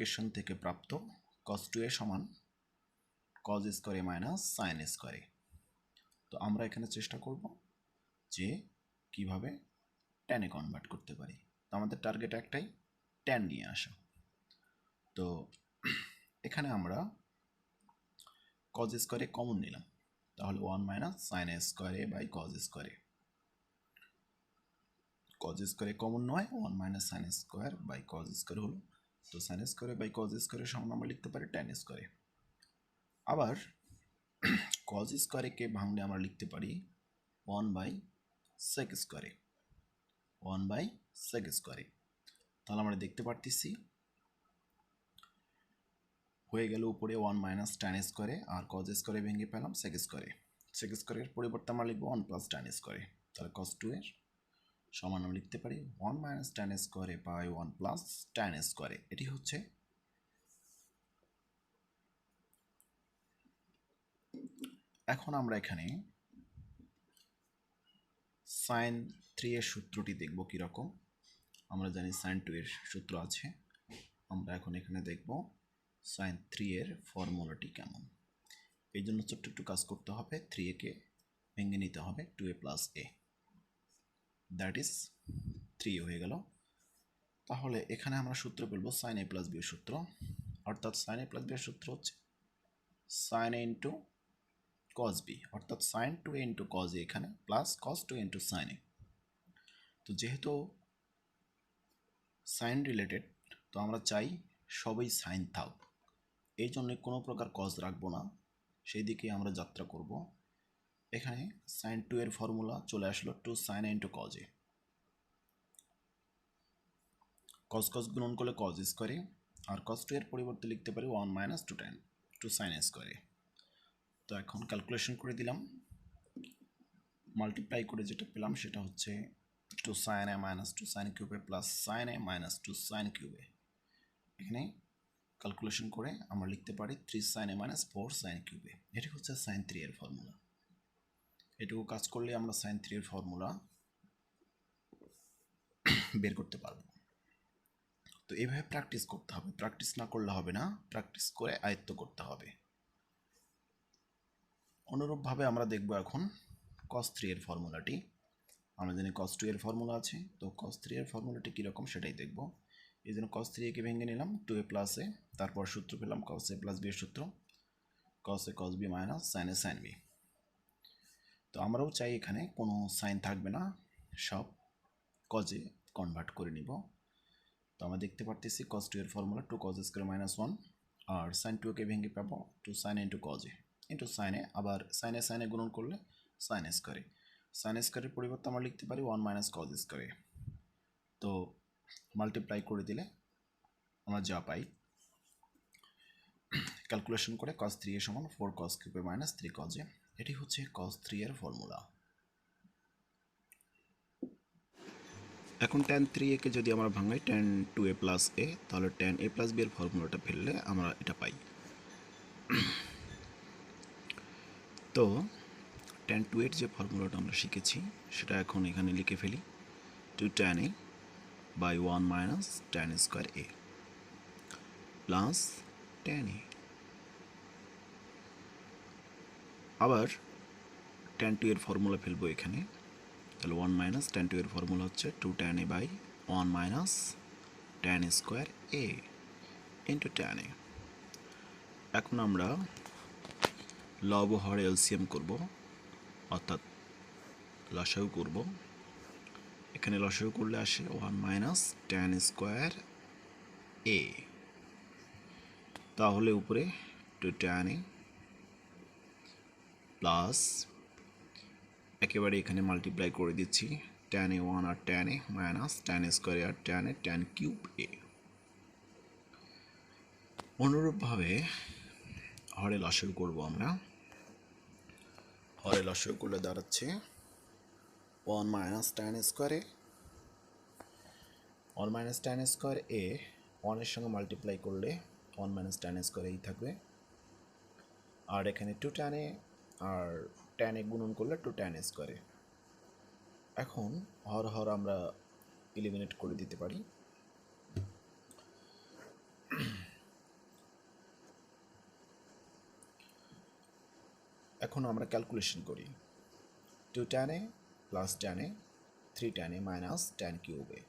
Equation থেকে প্রাপ্ত cos 2a সমান cos square a minus sin square a। তো আমরা এখানে চেষ্টা করব যে কিভাবে tan এ কনভার্ট করতে পারি। তো আমাদের টার্গেট একটাই, tan নিয়ে আসা। তো এখানে আমরা cos স্কয়ার a কমন নিলাম, তাহলে 1 minus sin square a by cos square a। cos square a common নয়, 1 minus sin square by cos square হলো। তো sin square by cos square সমান আমরা লিখতে পারি tan স্কয়ার। আবার cos স্কয়ার কে ভাঙলে আমরা লিখতে পারি 1 by sec square, 1 by sec square. তাহলে আমরা দেখতে পারতেছি হয়ে গেল উপরে 1 মাইনাস tan স্কয়ার আর cos স্কয়ার ভেঙে পেলাম sec স্কয়ার। sec স্কয়ারের পরিবর্তে আমরা লিখব 1 প্লাস tan স্কয়ার। তাহলে cos 2 এর সমান আমরা লিখতে পারি 1 minus tan square by 1 plus tan square. এটি হচ্ছে এখন আমরা এখানে sin 3 এর সূত্রটি দেখব কি রকম। আমরা জানি sin 2 এর সূত্র আছে, আমরা এখন এখানে দেখব sin 3 এর ফর্মুলাটি কেমন। এই জন্য ছোট্ট একটু কাজ করতে হবে, 3a কে ভেঙে নিতে হবে 2a plus a, that is 3 হয়ে গেল। তাহলে এখানে আমরা সূত্র বলবো sin a প্লাস b এর সূত্র, অর্থাৎ sin a প্লাস b এর সূত্র হচ্ছে sin a into cos b, অর্থাৎ sin 2a into cos a এখানে plus cos 2 into sin a। তো যেহেতু সাইন রিলেটেড, তো আমরা চাই সবই সাইন থাক, এই জন্য কোনো প্রকার cos রাখবো না, সেই দিকে আমরা যাত্রা করব। এখানে sin 2 এর ফর্মুলা চলে আসলো 2 sin a into cos a, cos cos গুণন করলে cos স্কয়ার, আর cos 2 এর পরিবর্তে লিখতে পারি 1 minus 2 tan 2 sin a square. তো এখন ক্যালকুলেশন করে দিলাম, মাল্টিপ্লাই করে যেটা পেলাম সেটা হচ্ছে 2 sin a মাইনাস 2 sin কিউবে plus sin a minus 2 sin কিউবে। এখানে ক্যালকুলেশন করে আমরা লিখতে পারি 3 sin a মাইনাস 4 sin কিউবে। এটি হচ্ছে sin 3 এর ফর্মুলা। এটুকু কাজ করলে আমরা sin 3 এর ফর্মুলা বের করতে পারবো। তো এইভাবে প্র্যাকটিস করতে হবে, প্র্যাকটিস না করলে হবে না, প্র্যাকটিস করে আয়ত্ত করতে হবে। অনুরূপভাবে আমরা দেখব এখন cos 3 এর ফর্মুলাটি। আমরা জানি cos 2 এর ফর্মুলা আছে, তো cos 3 এর ফর্মুলাটি কীরকম সেটাই দেখব। এই জন্য cos 3 কে ভেঙে নিলাম 2a প্লাস a, তারপর সূত্র পেলাম cos a প্লাস b এর সূত্র, cos a cos b minus sin a sin b। তো আমরাও চাই এখানে কোনো সাইন থাকবে না, সব কজে কনভার্ট করে নিব। তো আমরা দেখতে পারতেছি cos 2 এর ফর্মুলা 2 cos স্কয়ার মাইনাস 1, আর sin 2 কে ভেঙে পাবো 2 sin a into cos a into sin a, আবার sin a গুণন করলে sin স্কয়ার। sin স্কয়ারের পরিবর্তে আমরা লিখতে পারি 1 মাইনাস cos স্কয়ার। তো মাল্টিপ্লাই করে দিলে আমরা যা পাই, ক্যালকুলেশন করে cos 3 এর সমান 4 cos cube minus 3 cos a। এটি হচ্ছে cos 3 এর ফর্মুলা। এখন tan 3a কে যদি আমরা ভাঙাই tan 2a প্লাস a, তাহলে tan a প্লাস b এর ফর্মুলাটা ফেললে আমরা এটা পাই। তো tan 2 এর যে ফর্মুলাটা আমরা শিখেছি সেটা এখন এখানে লিখে ফেলি, 2 tan a by 1 minus tan square a plus tan a। আবার tan 2 এর ফর্মুলা ফেলবো এখানে, তাহলে 1 মাইনাস tan 2 এর ফর্মুলা হচ্ছে 2 tan a by 1 minus tan square a into tan a। এখন আমরা লব ও হর এলসিএম করব, অর্থাৎ লসাগু করব। এখানে লসাগু করলে আসে 1 মাইনাস tan স্কয়ার a, তাহলে উপরে 2 tan a প্লাস একেবারে এখানে মাল্টিপ্লাই করে দিচ্ছি tan a 1 আর tan a minus tan square আর tan a tan cube a। অনুরূপভাবে হরে লসাগু করব আমরা, হরে লসাগু করলে দাঁড়াচ্ছে 1 minus tan square a, 1 minus tan square a 1 এর সঙ্গে মাল্টিপ্লাই করলে 1 মাইনাস tan স্কয়ার এই থাকবে, আর এখানে 2 tan a R tan a গুণন করলে 2 tan স্কয়ার। এখন হর হর আমরা এলিমিনেট করে দিতে পারি। এখন আমরা ক্যালকুলেশন করি। 2 tan a plus tan a 3 tan a minus tan cube a,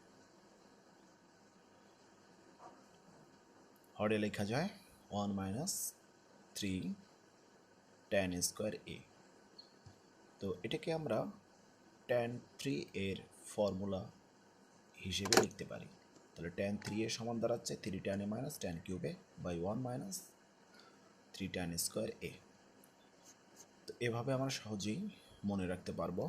হরে লেখা যায় 1 মাইনাস 3 tan স্কোয়ার a। তো এটাকে আমরা tan 3 এর ফর্মুলা হিসেবে লিখতে পারি। তাহলে tan 3 এর সমান দাঁড়াচ্ছে 3 tan a minus tan cube a by 1 minus 3 tan square a। তো এভাবে আমরা সহজেই মনে রাখতে পারবো